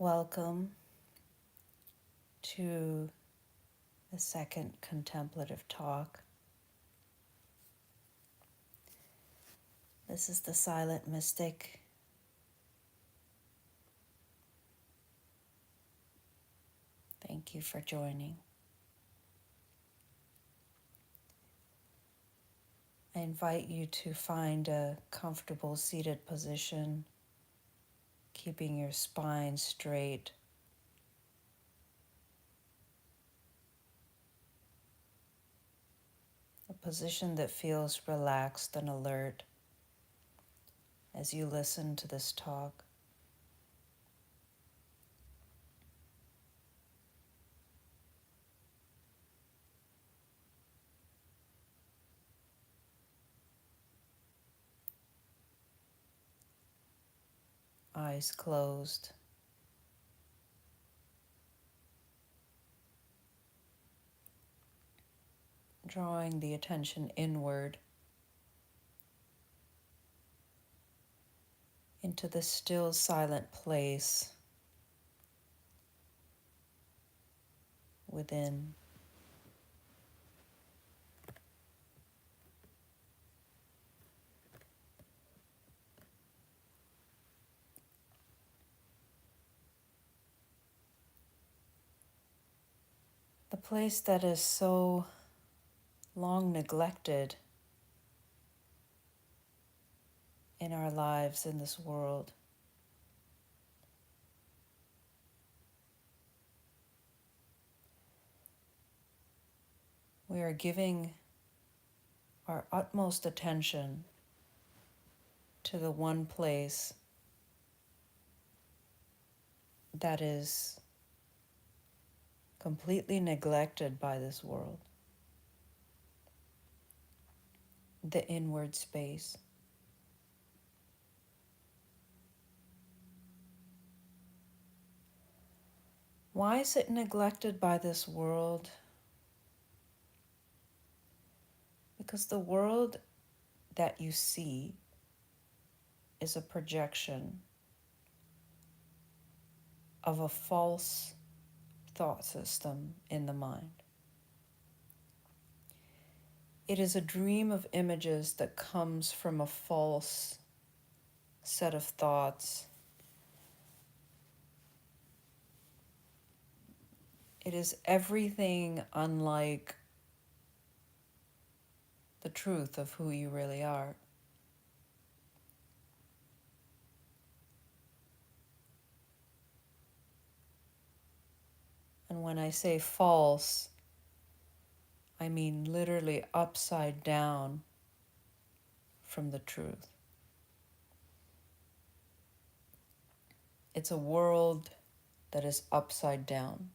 Welcome to the second contemplative talk. This is the Silent Mystic. Thank you for joining. I invite you to find a comfortable seated position, keeping your spine straight. A position that feels relaxed and alert as you listen to this talk. Eyes closed. Drawing the attention inward into the still silent place within. The place that is so long neglected in our lives in this world. We are giving our utmost attention to the one place that is completely neglected by this world, the inward space. Why is it neglected by this world? Because the world that you see is a projection of a false thought system in the mind. It is a dream of images that comes from a false set of thoughts. It is everything unlike the truth of who you really are. And when I say false, I mean literally upside down from the truth. It's a world that is upside down.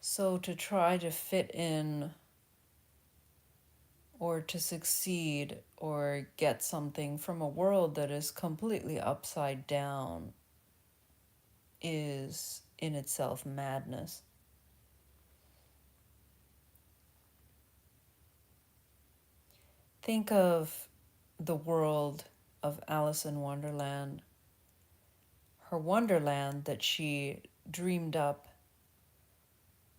So to try to fit in or to succeed or get something from a world that is completely upside down is in itself madness. Think of the world of Alice in Wonderland, her Wonderland that she dreamed up.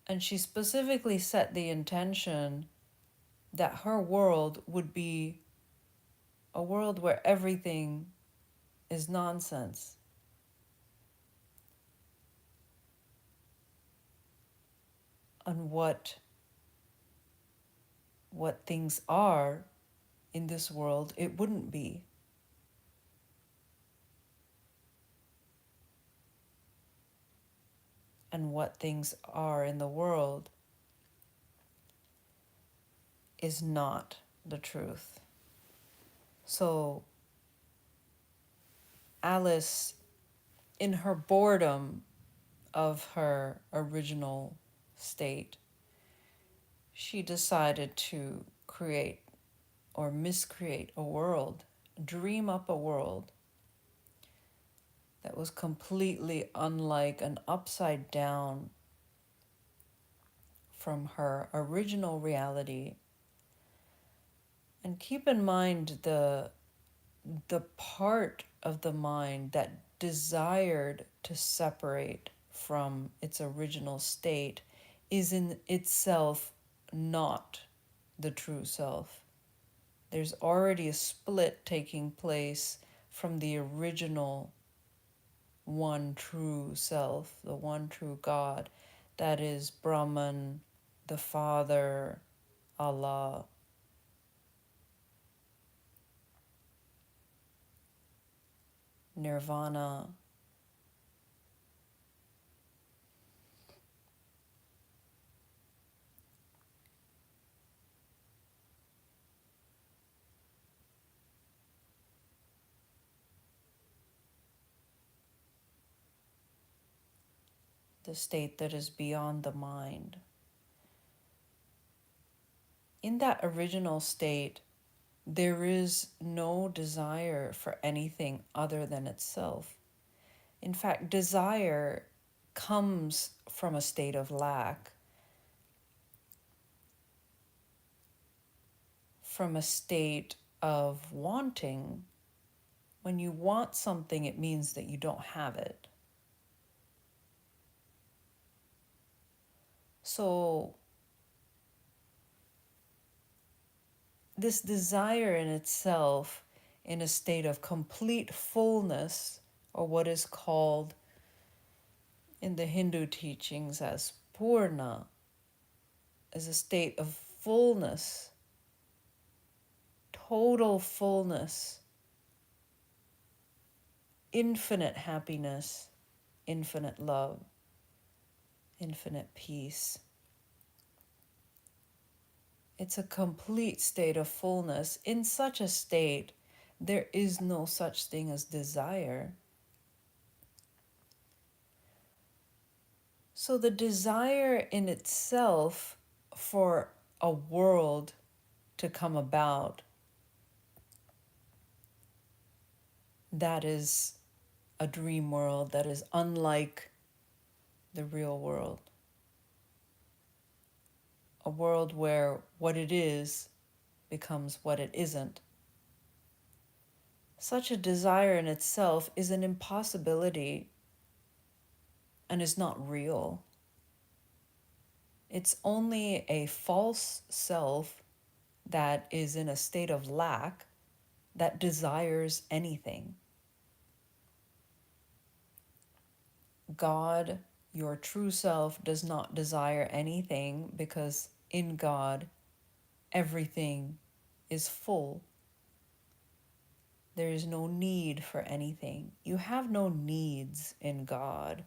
And she specifically set the intention that her world would be a world where everything is nonsense. And what things are in this world, it wouldn't be. And what things are in the world is not the truth. So Alice, in her boredom of her original state, she decided to create or miscreate a world, dream up a world that was completely unlike an upside down, from her original reality. And keep in mind the part of the mind that desired to separate from its original state is in itself not the true self. There's already a split taking place from the original one true self, the one true God, that is Brahman, the Father, Allah. Nirvana. The state that is beyond the mind. In that original state, there is no desire for anything other than itself. In fact, desire comes from a state of lack, from a state of wanting. When you want something, it means that you don't have it. So, this desire in itself, in a state of complete fullness, or what is called in the Hindu teachings as Purna, is a state of fullness, total fullness, infinite happiness, infinite love, infinite peace. It's a complete state of fullness. In such a state, there is no such thing as desire. So the desire in itself for a world to come about that is a dream world, that is unlike the real world. A world where what it is becomes what it isn't. Such a desire in itself is an impossibility and is not real. It's only a false self that is in a state of lack that desires anything. God, your true self, does not desire anything because in God, everything is full. There is no need for anything. You have no needs in God.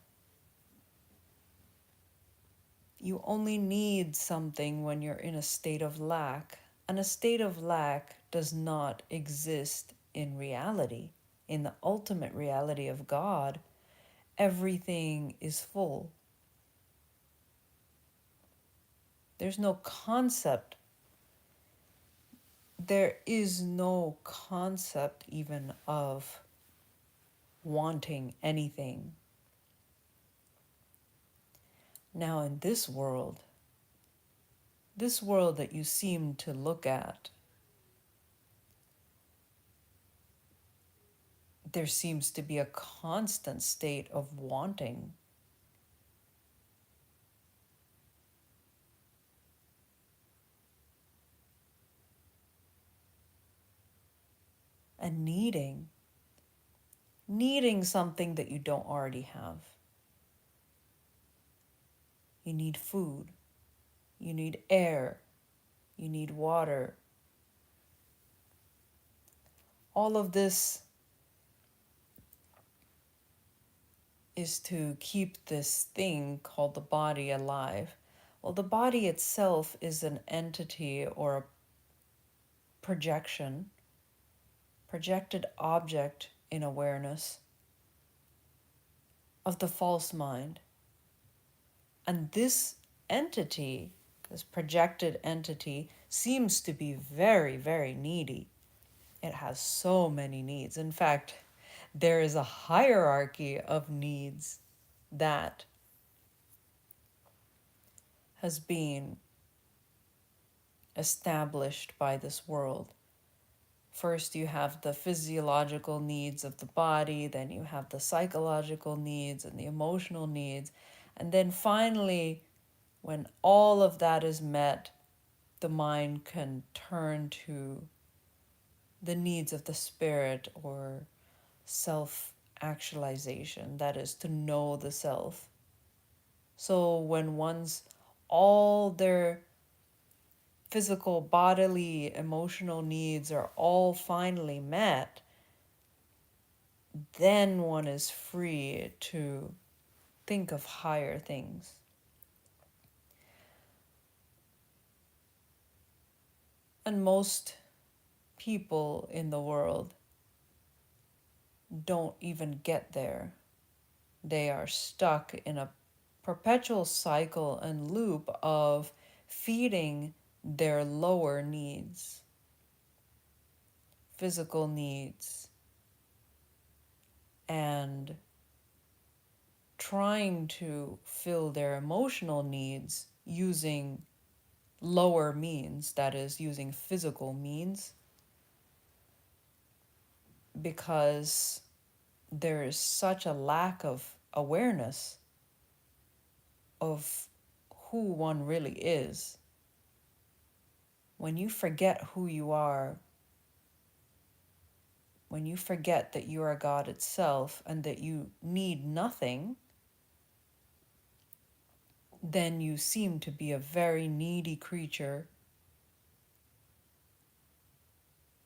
You only need something when you're in a state of lack. And a state of lack does not exist in reality. In the ultimate reality of God, everything is full. There's no concept. There is no concept even of wanting anything. Now, in this world that you seem to look at, there seems to be a constant state of wanting. And needing something that you don't already have. You need food, you need air, you need water. All of this is to keep this thing called the body alive. Well, the body itself is an entity or a projected object in awareness of the false mind. And this entity, this projected entity, seems to be very, very needy. It has so many needs. In fact, there is a hierarchy of needs that has been established by this world. First, you have the physiological needs of the body, then you have the psychological needs and the emotional needs. And then finally, when all of that is met, the mind can turn to the needs of the spirit or self actualization, that is, to know the self. So when one's all their physical, bodily, emotional needs are all finally met, then one is free to think of higher things. And most people in the world don't even get there. They are stuck in a perpetual cycle and loop of feeding their lower needs, physical needs, and trying to fill their emotional needs using lower means, that is, using physical means, because there is such a lack of awareness of who one really is. When you forget who you are, when you forget that you are God itself and that you need nothing, then you seem to be a very needy creature.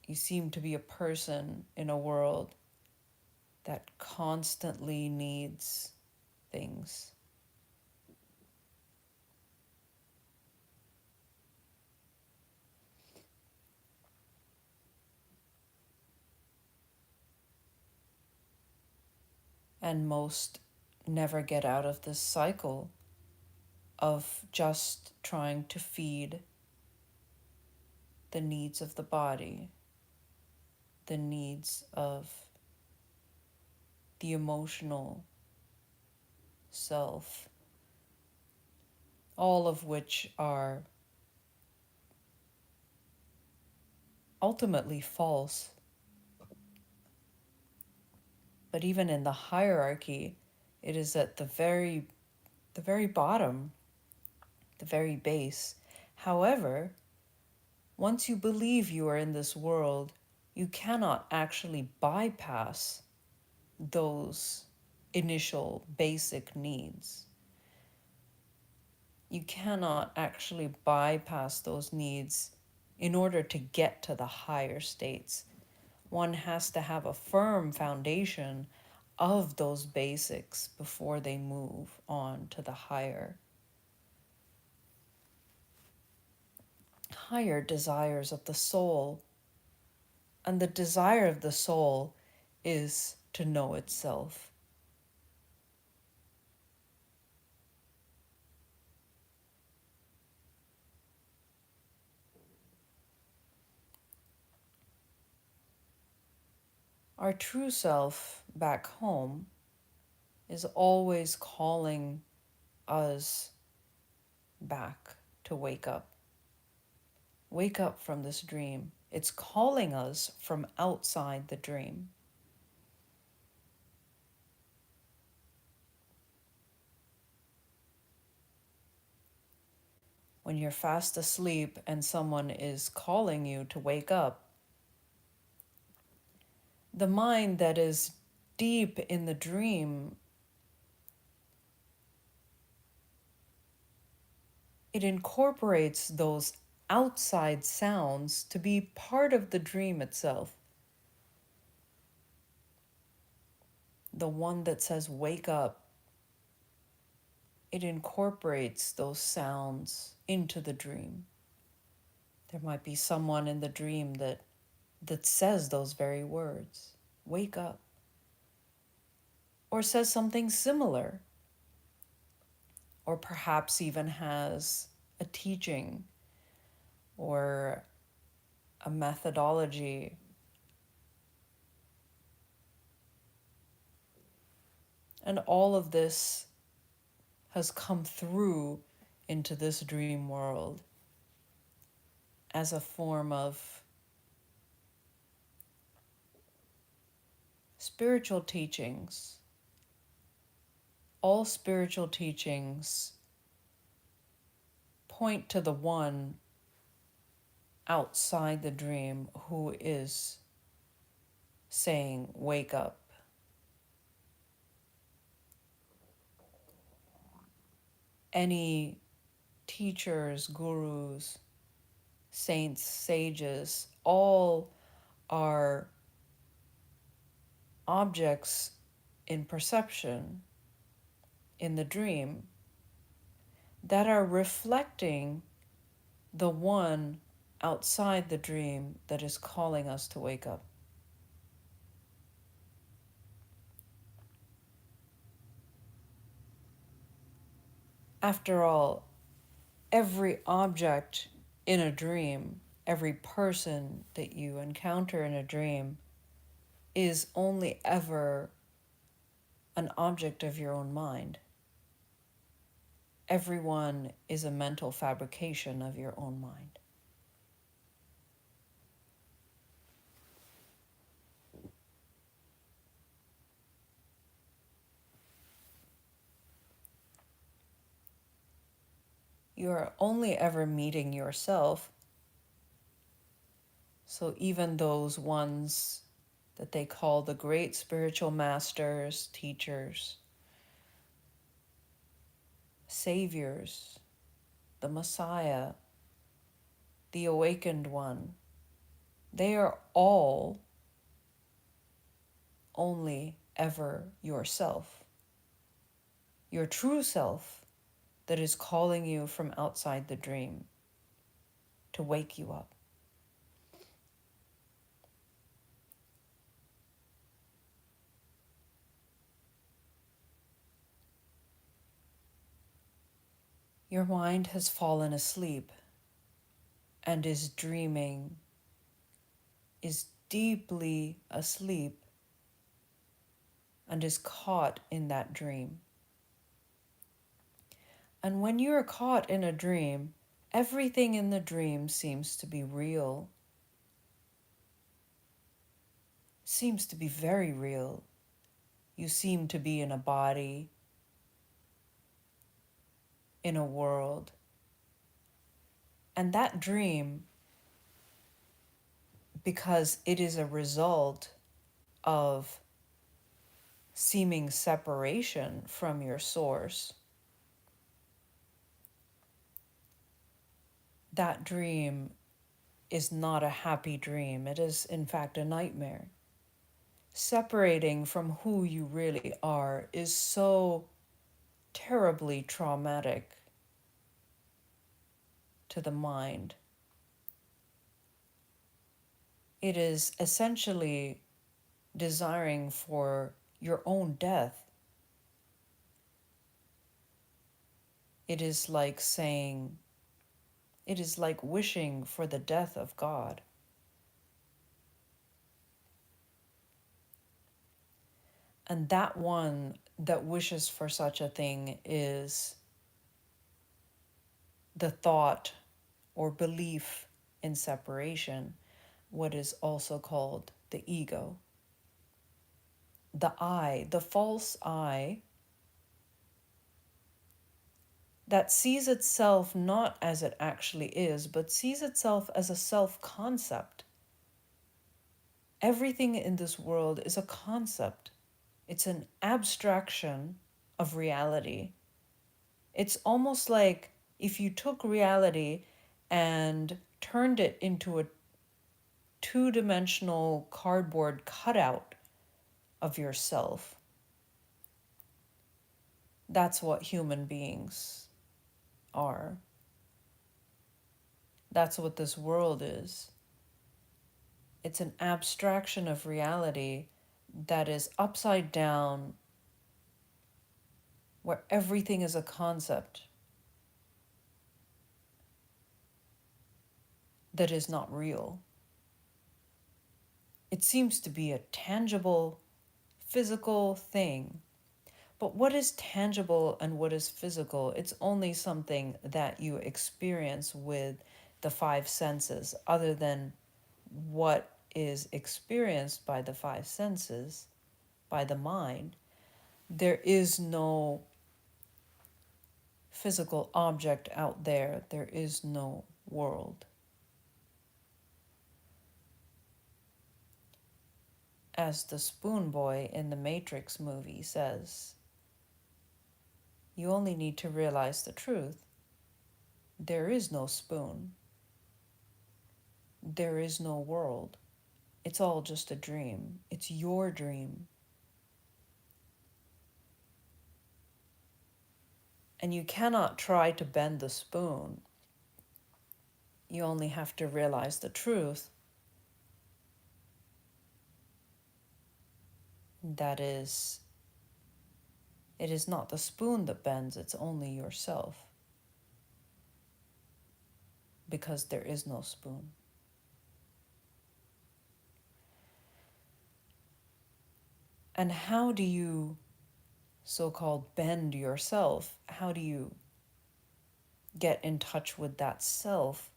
You seem to be a person in a world that constantly needs things. And most never get out of this cycle of just trying to feed the needs of the body, the needs of the emotional self, all of which are ultimately false. But even in the hierarchy, it is at the very bottom, the very base. However, once you believe you are in this world, you cannot actually bypass those initial basic needs. You cannot actually bypass those needs in order to get to the higher states. One has to have a firm foundation of those basics before they move on to the higher desires of the soul. And the desire of the soul is to know itself. Our true self back home is always calling us back to wake up. Wake up from this dream. It's calling us from outside the dream. When you're fast asleep and someone is calling you to wake up, the mind that is deep in the dream, it incorporates those outside sounds to be part of the dream itself. The one that says wake up, it incorporates those sounds into the dream. There might be someone in the dream that says those very words, wake up, or says something similar, or perhaps even has a teaching or a methodology. And all of this has come through into this dream world as a form of spiritual teachings. All spiritual teachings point to the one outside the dream who is saying, "Wake up." Any teachers, gurus, saints, sages, all are objects in perception in the dream that are reflecting the one outside the dream that is calling us to wake up. After all, every object in a dream, every person that you encounter in a dream is only ever an object of your own mind. Everyone is a mental fabrication of your own mind. You are only ever meeting yourself. So even those ones that they call the great spiritual masters, teachers, saviors, the Messiah, the awakened one, they are all only ever yourself, your true self that is calling you from outside the dream to wake you up. Your mind has fallen asleep and is dreaming, is deeply asleep, and is caught in that dream. And when you are caught in a dream, everything in the dream seems to be real, seems to be very real. You seem to be in a body, in a world. And that dream, because it is a result of seeming separation from your source, that dream is not a happy dream. It is, in fact, a nightmare. Separating from who you really are is so terribly traumatic to the mind. It is essentially desiring for your own death. It is like saying, it is like wishing for the death of God. And that one that wishes for such a thing is the thought or belief in separation, what is also called the ego. The I, the false I, that sees itself not as it actually is, but sees itself as a self-concept. Everything in this world is a concept. It's an abstraction of reality. It's almost like if you took reality and turned it into a two-dimensional cardboard cutout of yourself. That's what human beings are. That's what this world is. It's an abstraction of reality that is upside down, where everything is a concept that is not real. It seems to be a tangible, physical thing, But what is tangible and what is physical? It's only something that you experience with the five senses, other than what is experienced by the five senses, by the mind. There is no physical object out there, there is no world. As the spoon boy in the Matrix movie says, you only need to realize the truth. There is no spoon. There is no world. It's all just a dream. It's your dream. And you cannot try to bend the spoon. You only have to realize the truth. That is, it is not the spoon that bends, it's only yourself. Because there is no spoon. And how do you so-called bend yourself? How do you get in touch with that self?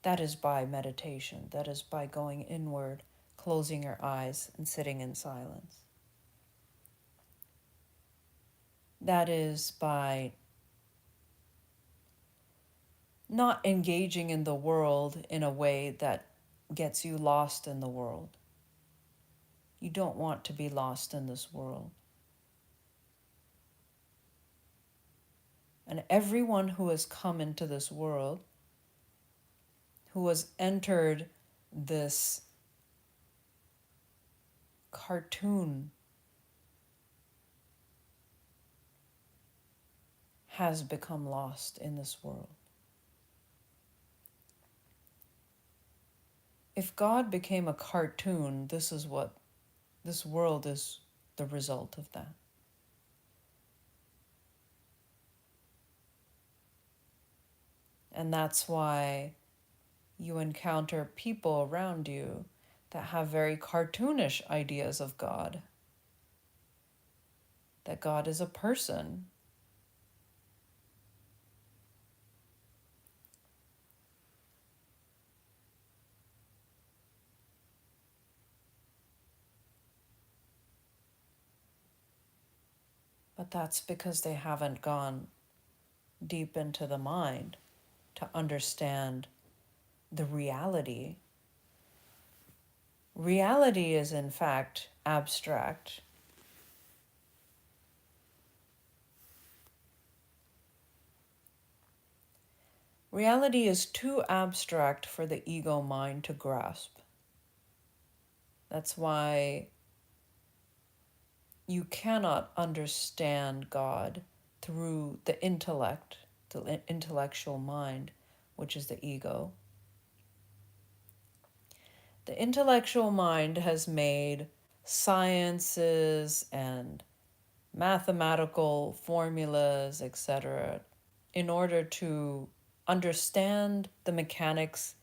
That is by meditation. That is by going inward, closing your eyes, and sitting in silence. That is by not engaging in the world in a way that gets you lost in the world. You don't want to be lost in this world. And everyone who has come into this world, who has entered this cartoon, has become lost in this world. If God became a cartoon, this is what this world is, the result of that. And that's why you encounter people around you that have very cartoonish ideas of God. That God is a person. But that's because they haven't gone deep into the mind to understand the reality. Reality is, in fact, abstract. Reality is too abstract for the ego mind to grasp. That's why you cannot understand God through the intellect, the intellectual mind, which is the ego. The intellectual mind has made sciences and mathematical formulas, etc., in order to understand the mechanics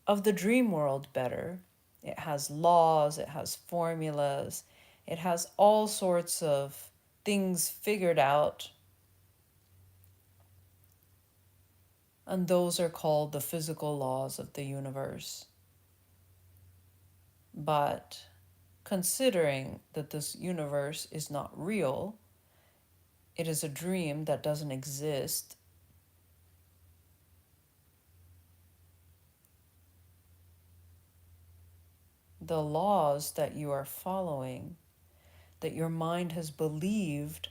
of the dream world better. It has laws, it has formulas, it has all sorts of things figured out, and those are called the physical laws of the universe. But considering that this universe is not real, it is a dream that doesn't exist, the laws that you are following, that your mind has believed,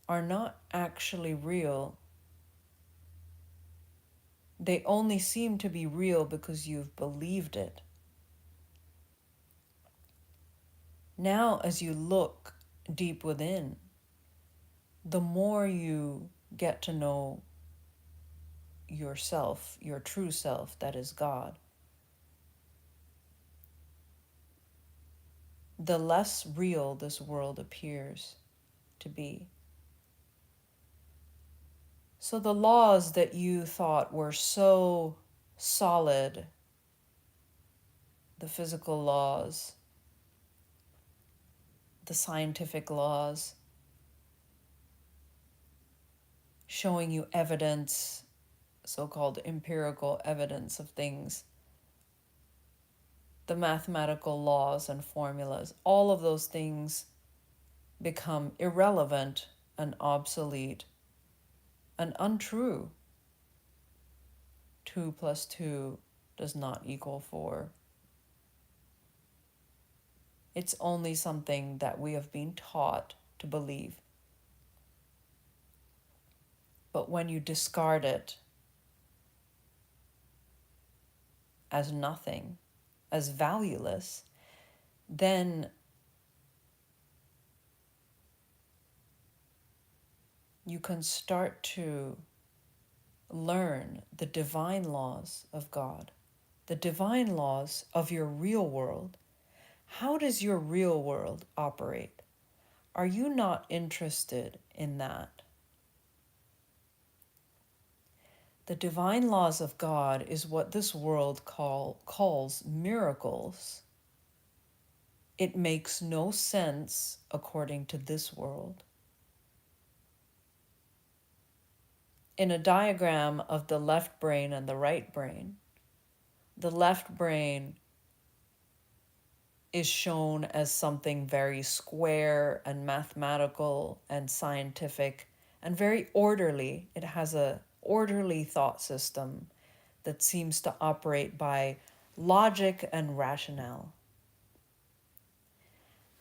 are not actually real. They only seem to be real because you've believed it. Now, as you look deep within, the more you get to know yourself, your true self, that is God, the less real this world appears to be. So the laws that you thought were so solid, the physical laws, the scientific laws, showing you evidence, so-called empirical evidence of things, the mathematical laws and formulas, all of those things become irrelevant and obsolete and untrue. 2 plus 2 does not equal 4. It's only something that we have been taught to believe. But when you discard it as nothing, as valueless, then you can start to learn the divine laws of God, the divine laws of your real world. How does your real world operate? Are you not interested in that? The divine laws of God is what this world calls miracles. It makes no sense according to this world. In a diagram of the left brain and the right brain, the left brain is shown as something very square and mathematical and scientific and very orderly. It has a orderly thought system that seems to operate by logic and rationale.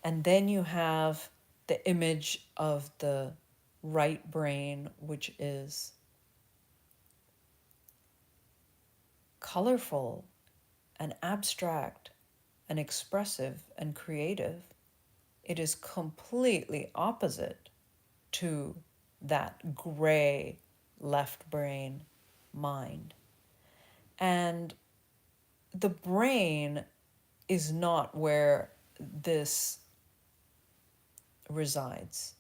And then you have the image of the right brain, which is colorful and abstract and expressive and creative. It is completely opposite to that gray left brain mind. And the brain is not where this resides.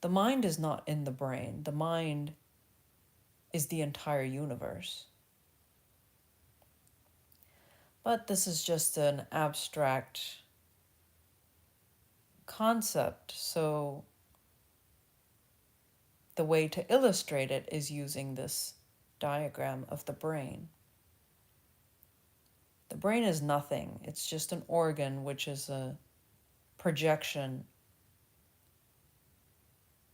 The mind is not in the brain. The mind is the entire universe. But this is just an abstract concept, so the way to illustrate it is using this diagram of the brain. The brain is nothing. It's just an organ, which is a projection.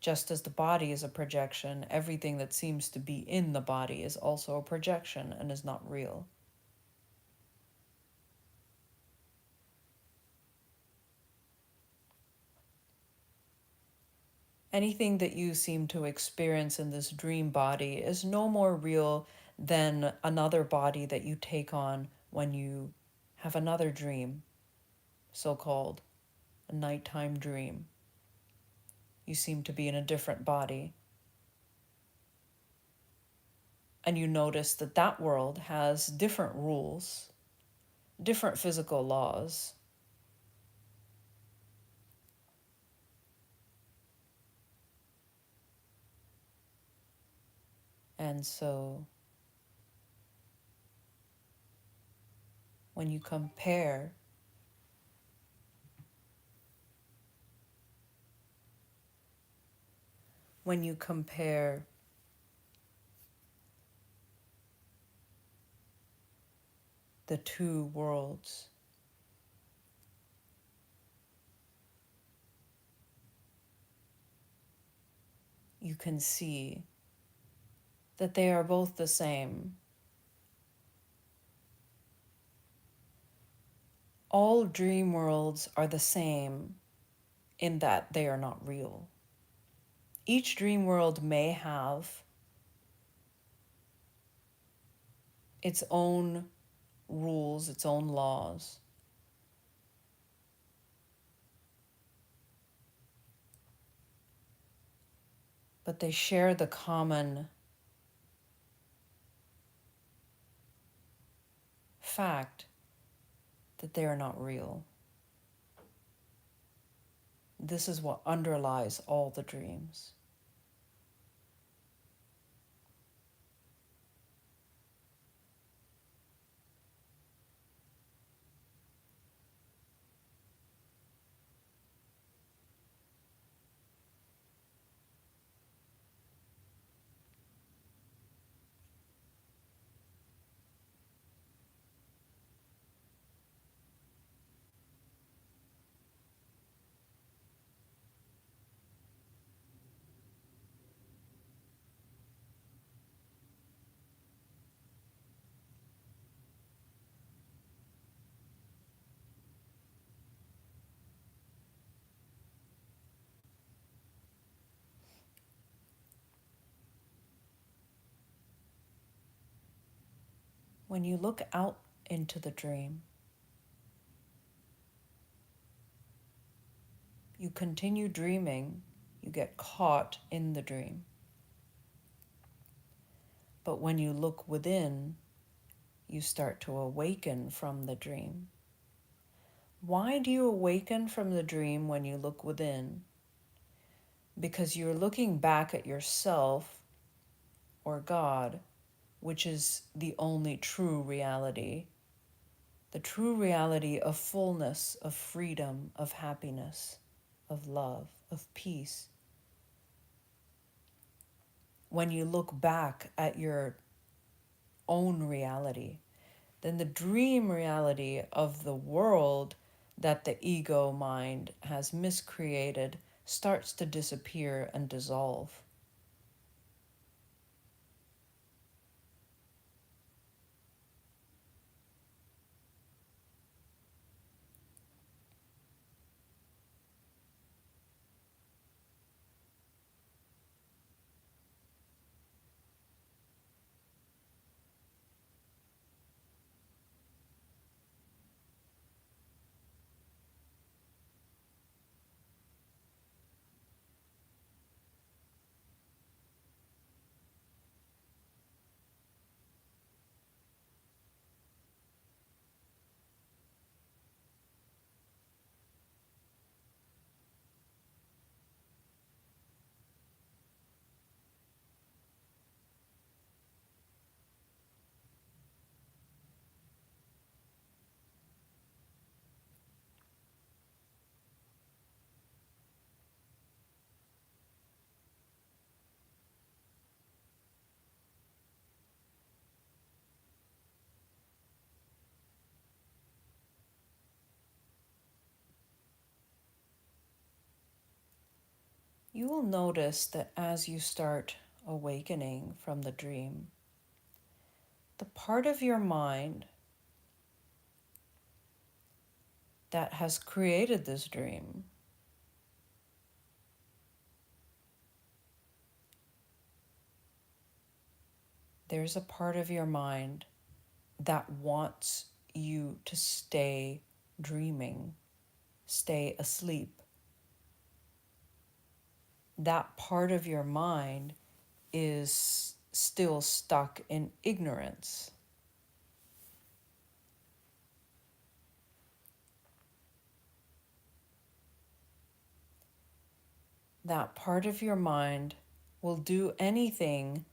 Just as the body is a projection, everything that seems to be in the body is also a projection and is not real. Anything that you seem to experience in this dream body is no more real than another body that you take on when you have another dream, so-called a nighttime dream. You seem to be in a different body. And you notice that that world has different rules, different physical laws. And so when you compare the two worlds, you can see that they are both the same. All dream worlds are the same in that they are not real. Each dream world may have its own rules, its own laws. But they share the common fact that they are not real. This is what underlies all the dreams. When you look out into the dream, you continue dreaming, you get caught in the dream. But when you look within, you start to awaken from the dream. Why do you awaken from the dream when you look within? Because you're looking back at yourself or God, which is the only true reality, the true reality of fullness, of freedom, of happiness, of love, of peace. When you look back at your own reality, then the dream reality of the world that the ego mind has miscreated starts to disappear and dissolve. You will notice that as you start awakening from the dream, the part of your mind that has created this dream, there's a part of your mind that wants you to stay dreaming, stay asleep. That part of your mind is still stuck in ignorance. That part of your mind will do anything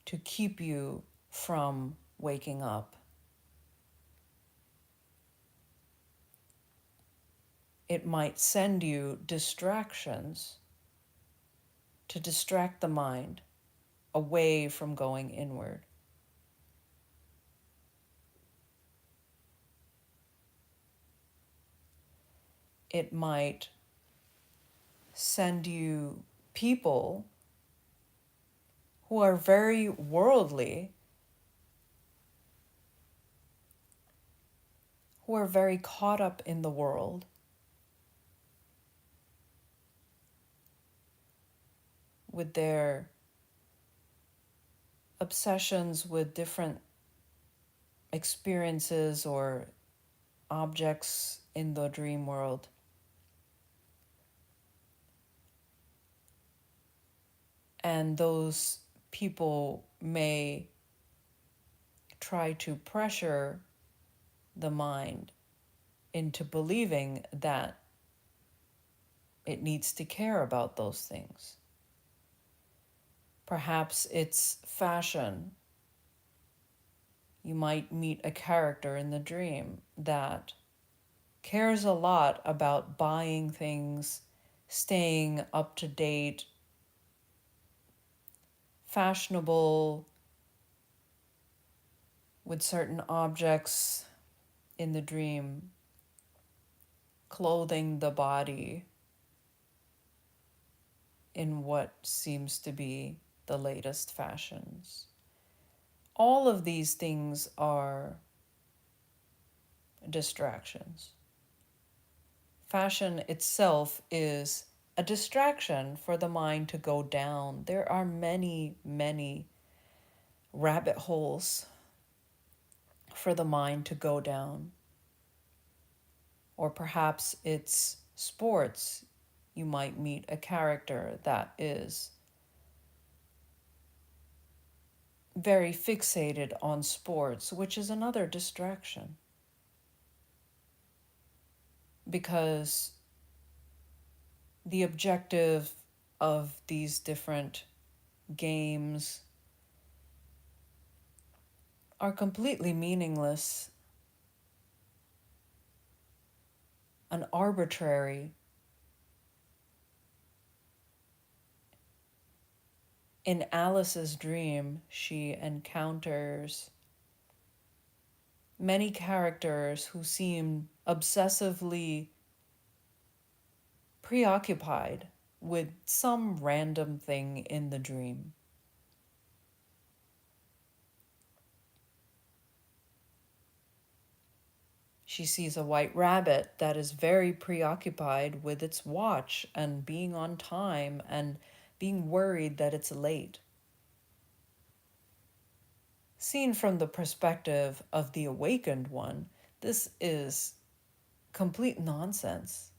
to keep you from waking up. It might send you distractions to distract the mind away from going inward. It might send you people who are very worldly, who are very caught up in the world, with their obsessions with different experiences or objects in the dream world. And those people may try to pressure the mind into believing that it needs to care about those things. Perhaps it's fashion. You might meet a character in the dream that cares a lot about buying things, staying up to date, fashionable with certain objects in the dream, clothing the body in what seems to be the latest fashions. All of these things are distractions. Fashion itself is a distraction for the mind to go down. There are many, many rabbit holes for the mind to go down. Or perhaps it's sports. You might meet a character that is very fixated on sports, which is another distraction. Because the objective of these different games are completely meaningless and arbitrary. In Alice's dream, she encounters many characters who seem obsessively preoccupied with some random thing in the dream. She sees a white rabbit that is very preoccupied with its watch and being on time and being worried that it's late. Seen from the perspective of the awakened one, this is complete nonsense.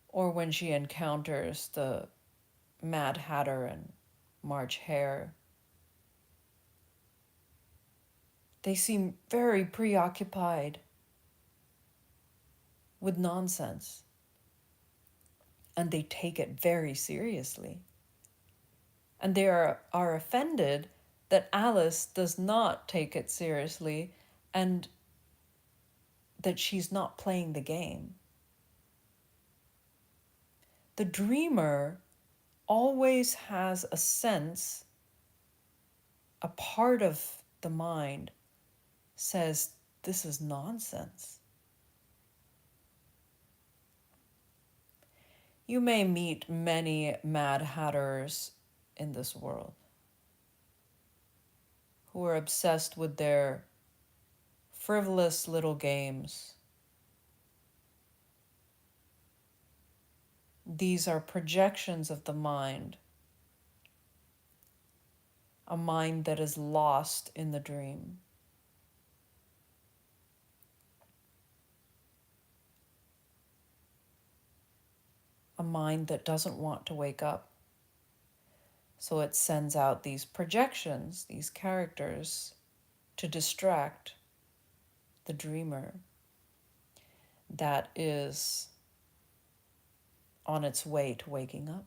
Or when she encounters the Mad Hatter and March Hare, they seem very preoccupied with nonsense, and they take it very seriously. And they are offended that Alice does not take it seriously and that she's not playing the game. The dreamer always has a sense, a part of the mind says, this is nonsense. You may meet many Mad Hatters in this world who are obsessed with their frivolous little games. These are projections of the mind, a mind that is lost in the dream. A mind that doesn't want to wake up. So it sends out these projections, these characters, to distract the dreamer that is on its way to waking up.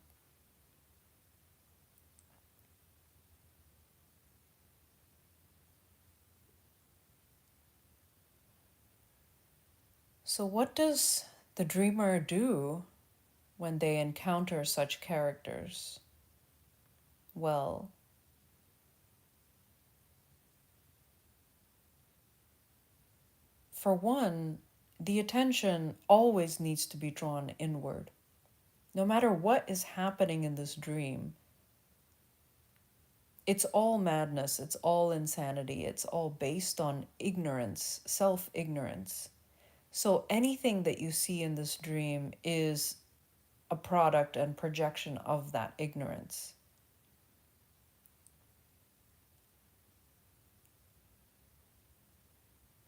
So, what does the dreamer do when they encounter such characters? Well, for one, the attention always needs to be drawn inward. No matter what is happening in this dream, it's all madness, it's all insanity, it's all based on ignorance, self ignorance. So anything that you see in this dream is a product and projection of that ignorance.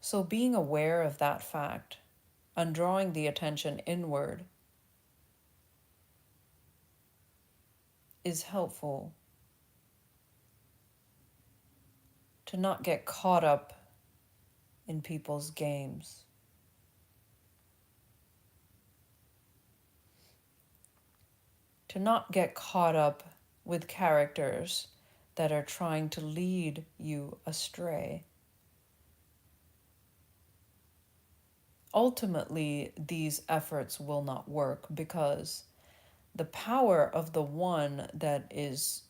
So being aware of that fact and drawing the attention inward is helpful to not get caught up in people's games. To not get caught up with characters that are trying to lead you astray. Ultimately, these efforts will not work because the power of the one that is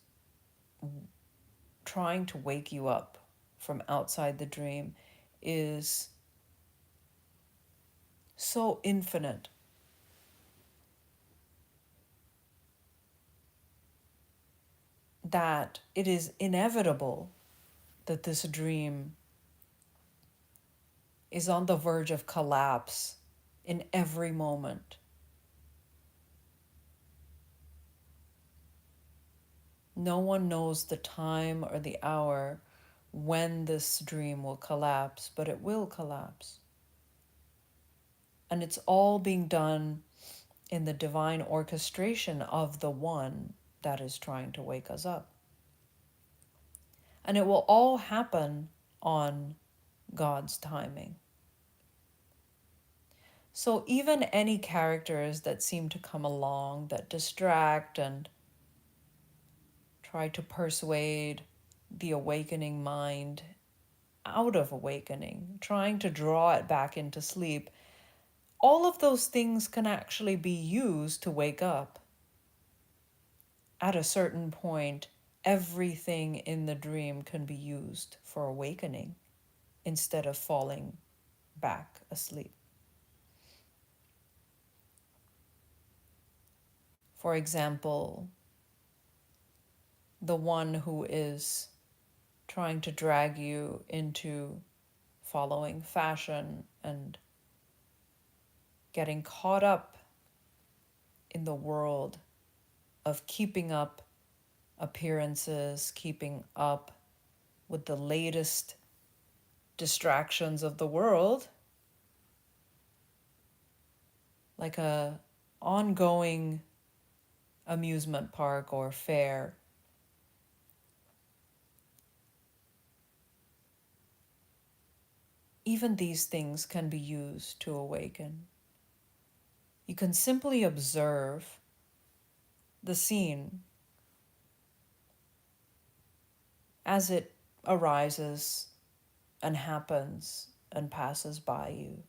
trying to wake you up from outside the dream is so infinite that it is inevitable that this dream is on the verge of collapse in every moment. No one knows the time or the hour when this dream will collapse, but it will collapse. And it's all being done in the divine orchestration of the one that is trying to wake us up. And it will all happen on God's timing. So even any characters that seem to come along that distract and try to persuade the awakening mind out of awakening, trying to draw it back into sleep, all of those things can actually be used to wake up. At a certain point, everything in the dream can be used for awakening instead of falling back asleep. For example, the one who is trying to drag you into following fashion and getting caught up in the world of keeping up appearances, keeping up with the latest distractions of the world, like a ongoing amusement park or fair. Even these things can be used to awaken. You can simply observe the scene as it arises and happens and passes by you.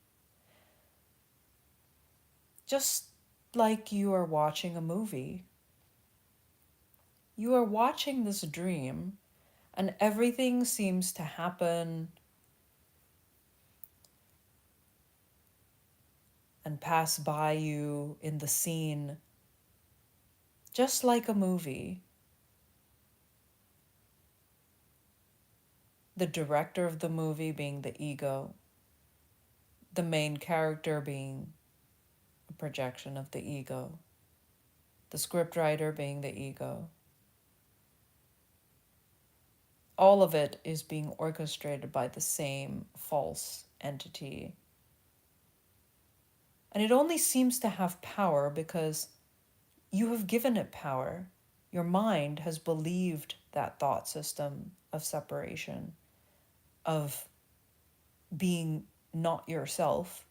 Just like you are watching a movie. You are watching this dream, and everything seems to happen and pass by you in the scene, just like a movie. The director of the movie being the ego, the main character being a projection of the ego, the scriptwriter being the ego. All of it is being orchestrated by the same false entity. And it only seems to have power because you have given it power. Your mind has believed that thought system of separation, of being not yourself.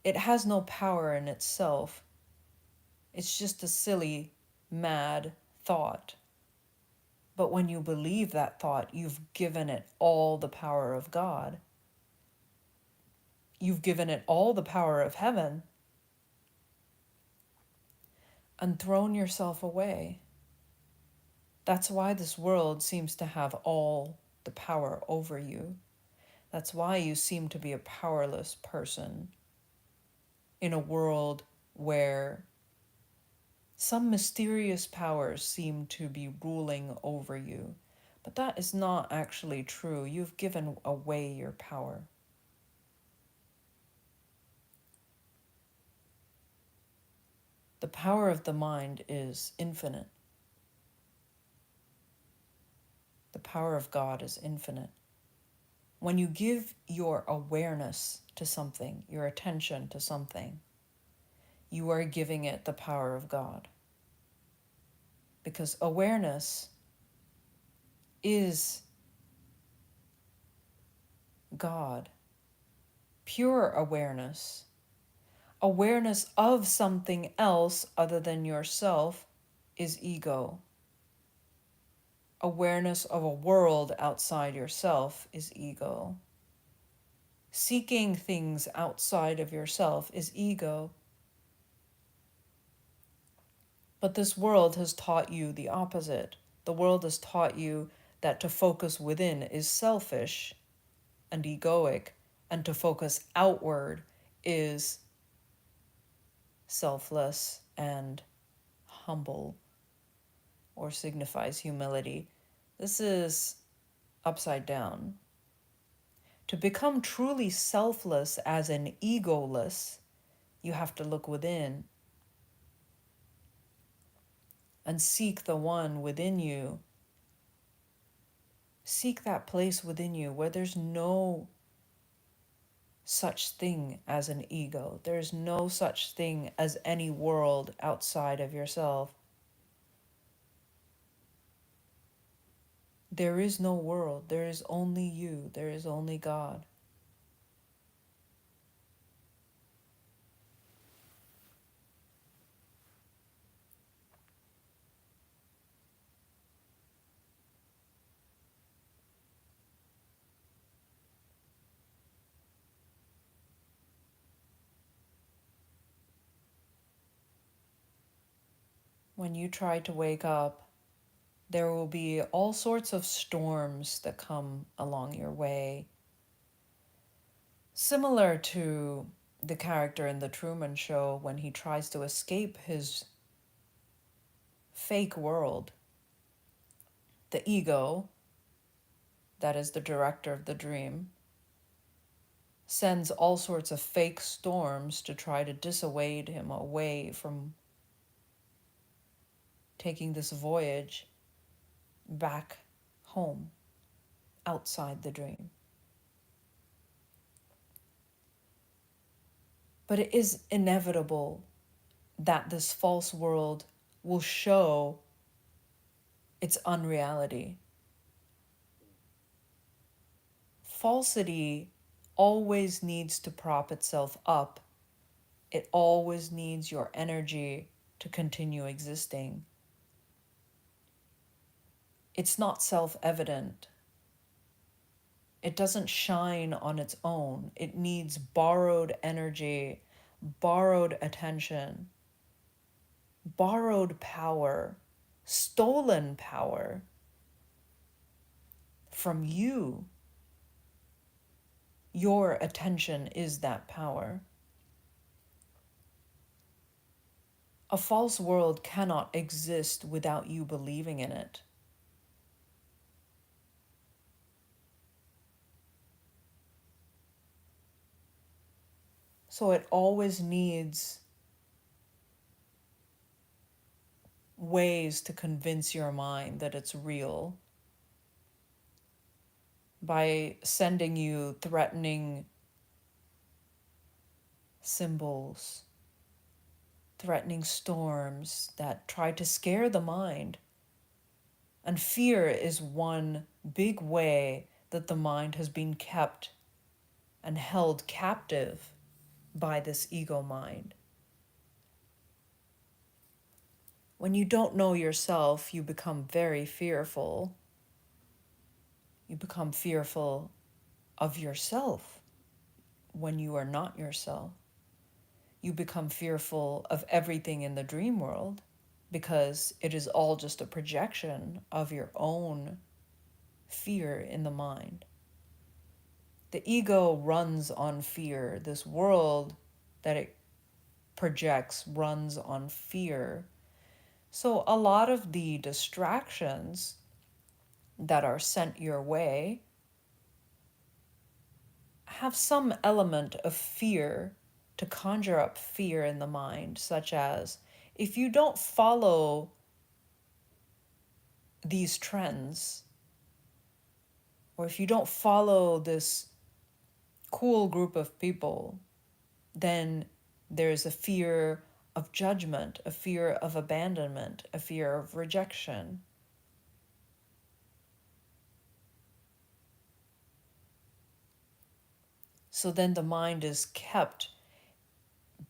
It has no power in itself. It's just a silly, mad thought. But when you believe that thought, you've given it all the power of God. You've given it all the power of heaven and thrown yourself away. That's why this world seems to have all the power over you. That's why you seem to be a powerless person in a world where some mysterious powers seem to be ruling over you. But that is not actually true. You've given away your power. The power of the mind is infinite. The power of God is infinite. When you give your awareness to something, your attention to something, you are giving it the power of God. Because awareness is God. Pure awareness. Awareness of something else other than yourself is ego. Awareness of a world outside yourself is ego. Seeking things outside of yourself is ego. But this world has taught you the opposite. The world has taught you that to focus within is selfish and egoic, and to focus outward is selfless and humble, or signifies humility. This is upside down. To become truly selfless as an egoless, you have to look within. and seek the one within you. Seek that place within you where there's no such thing as an ego. There's no such thing as any world outside of yourself. There is no world. There is only you. There is only God. When you try to wake up, there will be all sorts of storms that come along your way. Similar to the character in The Truman Show when he tries to escape his fake world. The ego, that is the director of the dream, sends all sorts of fake storms to try to dissuade him away from taking this voyage back home outside the dream. But it is inevitable that this false world will show its unreality. Falsity always needs to prop itself up. It always needs your energy to continue existing. It's not self-evident. It doesn't shine on its own. It needs borrowed energy, borrowed attention, borrowed power, stolen power from you. Your attention is that power. A false world cannot exist without you believing in it. So it always needs ways to convince your mind that it's real by sending you threatening symbols, threatening storms that try to scare the mind. And fear is one big way that the mind has been kept and held captive by this ego mind. When you don't know yourself, you become very fearful. You become fearful of yourself when you are not yourself. You become fearful of everything in the dream world because it is all just a projection of your own fear in the mind. The ego runs on fear. This world that it projects runs on fear. So a lot of the distractions that are sent your way have some element of fear to conjure up fear in the mind, such as if you don't follow these trends, or if you don't follow this cool group of people, then there's a fear of judgment, a fear of abandonment, a fear of rejection. So then the mind is kept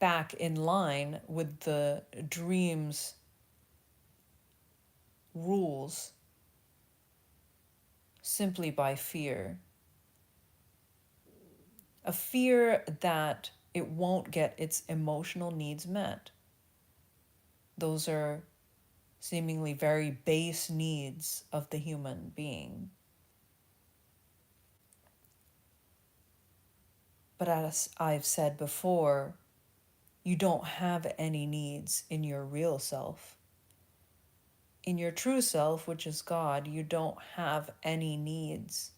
back in line with the dream's rules simply by fear. A fear that it won't get its emotional needs met. Those are seemingly very base needs of the human being. But as I've said before, you don't have any needs in your real self. In your true self, which is God, you don't have any needs.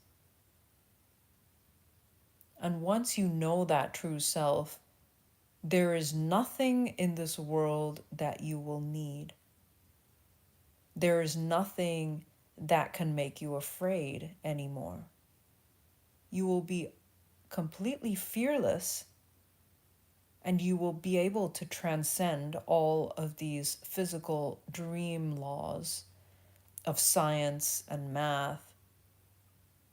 And once you know that true self, there is nothing in this world that you will need. There is nothing that can make you afraid anymore. You will be completely fearless, and you will be able to transcend all of these physical dream laws of science and math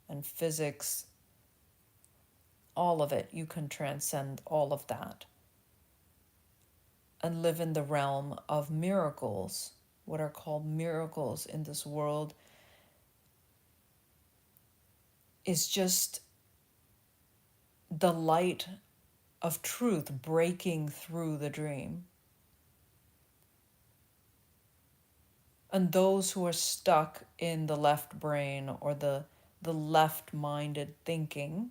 and physics. All of it, you can transcend all of that and live in the realm of miracles. What are called miracles in this world is just the light of truth breaking through the dream. And those who are stuck in the left brain or the left-minded thinking,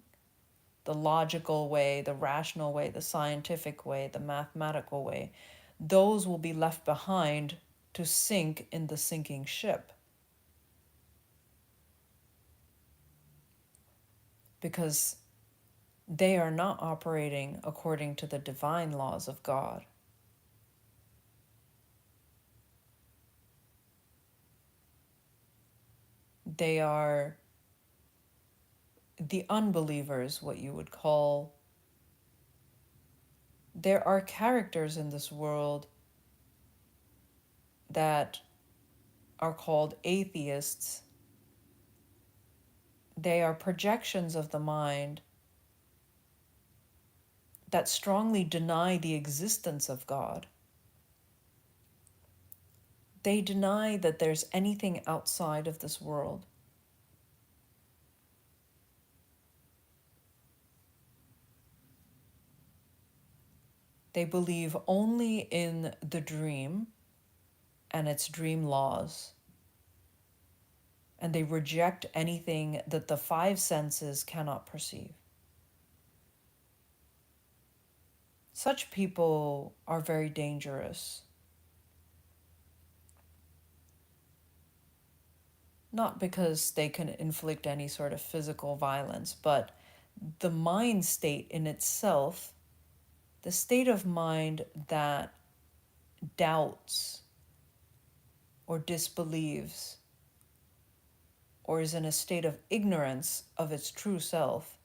the logical way, the rational way, the scientific way, the mathematical way, those will be left behind to sink in the sinking ship, because they are not operating according to the divine laws of God. They are the unbelievers, what you would call. There are characters in this world that are called atheists. They are projections of the mind that strongly deny the existence of God. They deny that there's anything outside of this world. They believe only in the dream and its dream laws, and they reject anything that the five senses cannot perceive. Such people are very dangerous, not because they can inflict any sort of physical violence, but the mind state in itself, the state of mind that doubts or disbelieves or is in a state of ignorance of its true self,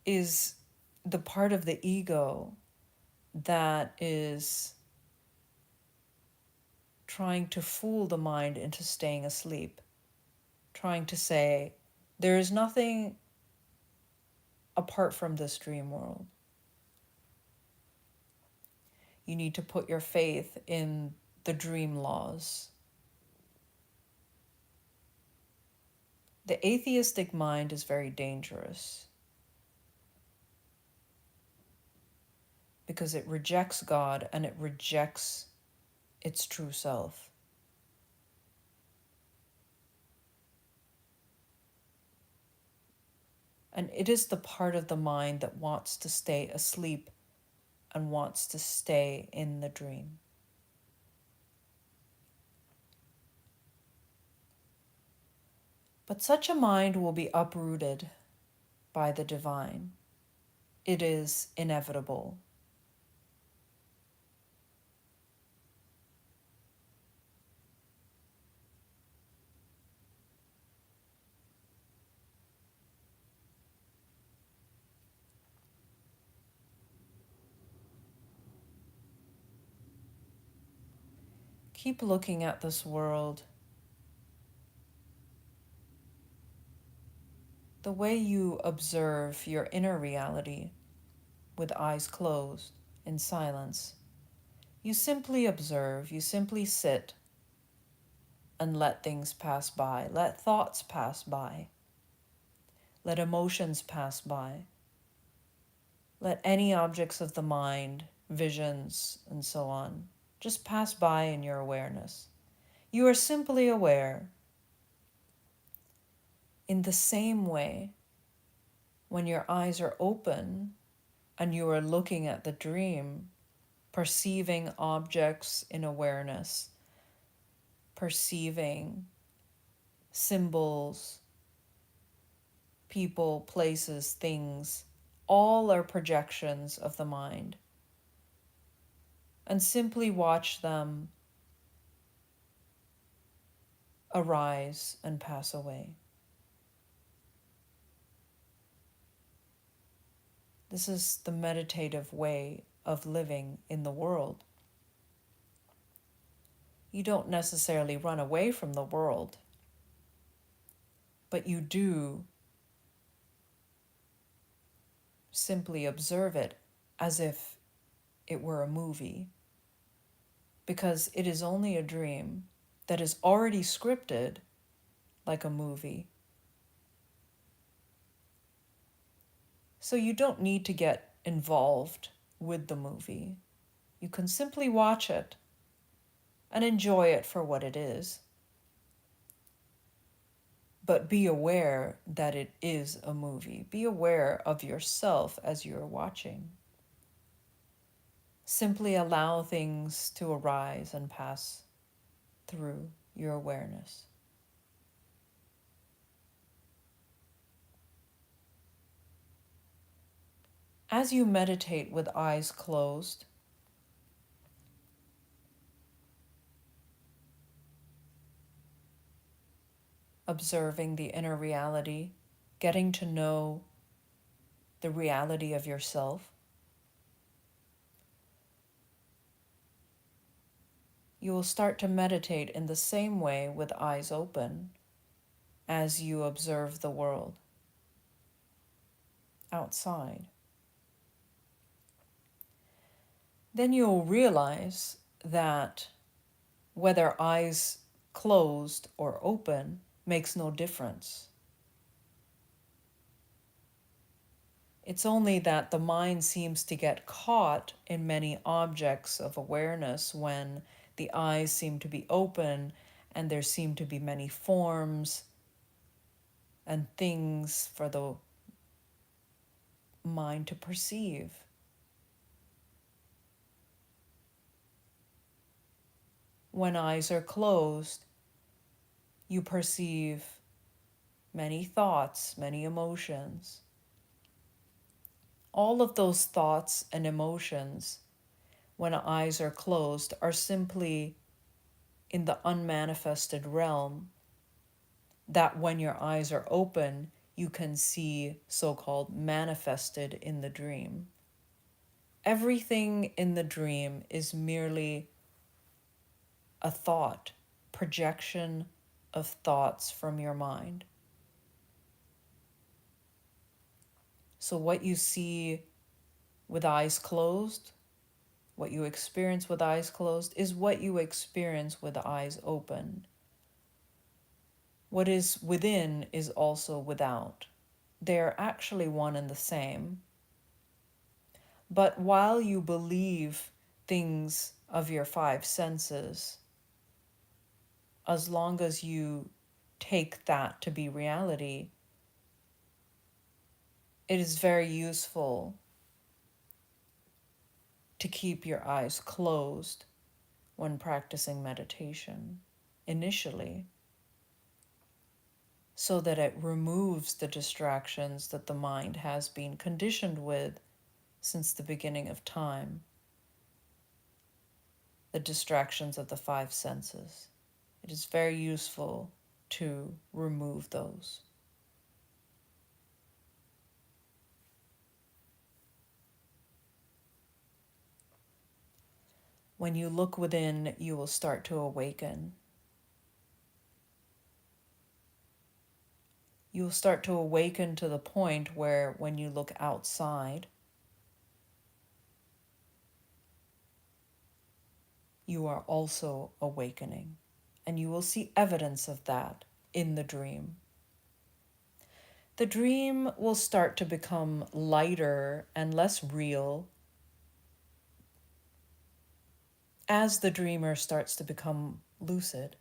is the part of the ego that is trying to fool the mind into staying asleep, trying to say, there is nothing apart from this dream world. You need to put your faith in the dream laws. The atheistic mind is very dangerous because it rejects God and it rejects its true self. And it is the part of the mind that wants to stay asleep and wants to stay in the dream. But such a mind will be uprooted by the divine. It is inevitable. Keep looking at this world the way you observe your inner reality with eyes closed in silence. You simply observe, you simply sit and let things pass by. Let thoughts pass by. Let emotions pass by. Let any objects of the mind, visions, and so on, just pass by in your awareness. You are simply aware. In the same way, when your eyes are open and you are looking at the dream, perceiving objects in awareness, perceiving symbols, people, places, things, all are projections of the mind. And simply watch them arise and pass away. This is the meditative way of living in the world. You don't necessarily run away from the world, but you do simply observe it as if it were a movie, because it is only a dream that is already scripted like a movie. So you don't need to get involved with the movie. You can simply watch it and enjoy it for what it is. But be aware that it is a movie. Be aware of yourself as you're watching. Simply allow things to arise and pass through your awareness. As you meditate with eyes closed, observing the inner reality, getting to know the reality of yourself, you will start to meditate in the same way with eyes open as you observe the world outside. Then you'll realize that whether eyes closed or open makes no difference. It's only that the mind seems to get caught in many objects of awareness when the eyes seem to be open and there seem to be many forms and things for the mind to perceive. When eyes are closed, you perceive many thoughts, many emotions. All of those thoughts and emotions, when eyes are closed, are simply in the unmanifested realm that when your eyes are open, you can see so-called manifested in the dream. Everything in the dream is merely a thought, projection of thoughts from your mind. So what you see with eyes closed, what you experience with eyes closed, is what you experience with eyes open. What is within is also without. They are actually one and the same. But while you believe things of your five senses, as long as you take that to be reality, it is very useful to keep your eyes closed when practicing meditation initially, so that it removes the distractions that the mind has been conditioned with since the beginning of time, the distractions of the five senses. It is very useful to remove those. When you look within, you will start to awaken. You'll start to awaken to the point where when you look outside, you are also awakening. And you will see evidence of that in the dream. The dream will start to become lighter and less real as the dreamer starts to become lucid.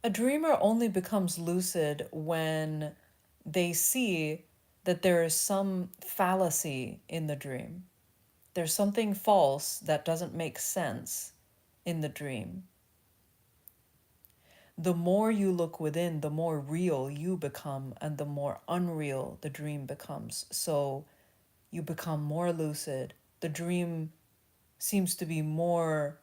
A dreamer only becomes lucid when they see that there is some fallacy in the dream. There's something false that doesn't make sense in the dream. The more you look within, the more real you become, and the more unreal the dream becomes. So you become more lucid. The dream seems to be more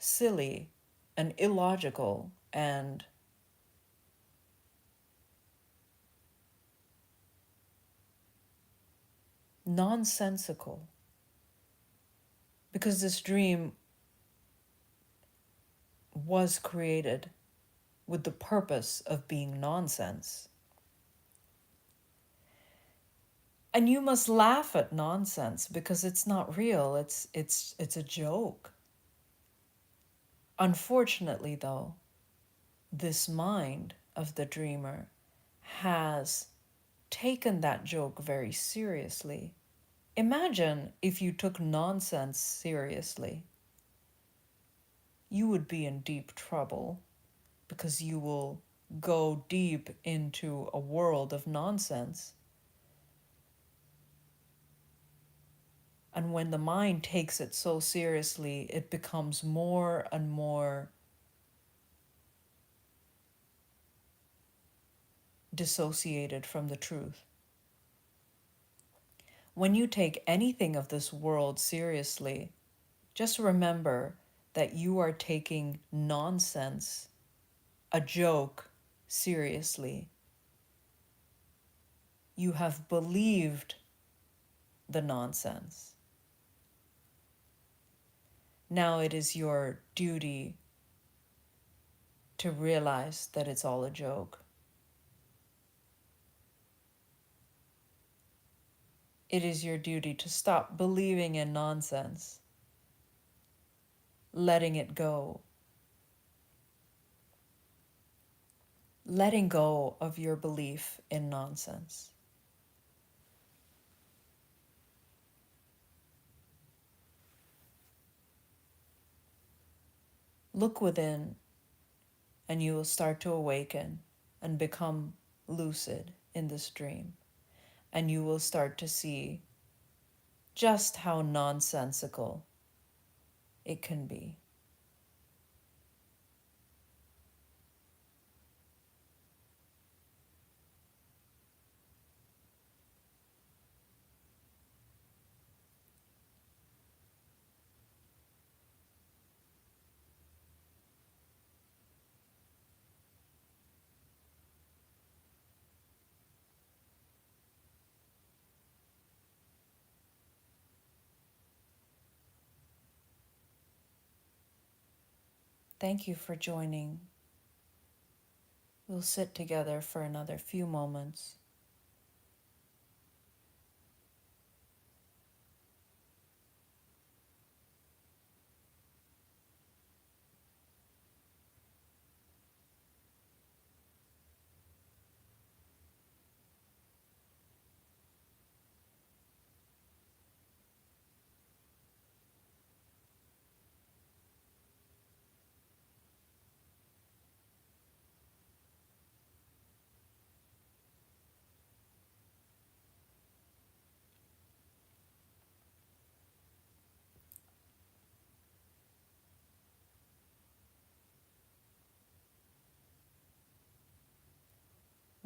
silly and illogical and nonsensical, because this dream was created with the purpose of being nonsense. And you must laugh at nonsense because it's not real. It's a joke. Unfortunately, though, this mind of the dreamer has taken that joke very seriously. Imagine if you took nonsense seriously. You would be in deep trouble because you will go deep into a world of nonsense. And when the mind takes it so seriously, it becomes more and more dissociated from the truth. When you take anything of this world seriously, just remember that you are taking nonsense, a joke, seriously. You have believed the nonsense. Now it is your duty to realize that it's all a joke. It is your duty to stop believing in nonsense, letting it go, letting go of your belief in nonsense. Look within, and you will start to awaken and become lucid in this dream. And you will start to see just how nonsensical it can be. Thank you for joining. We'll sit together for another few moments.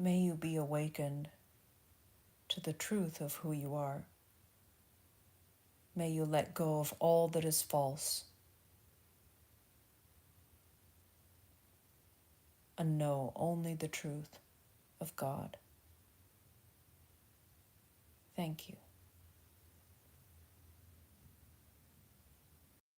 May you be awakened to the truth of who you are. May you let go of all that is false and know only the truth of God. Thank you.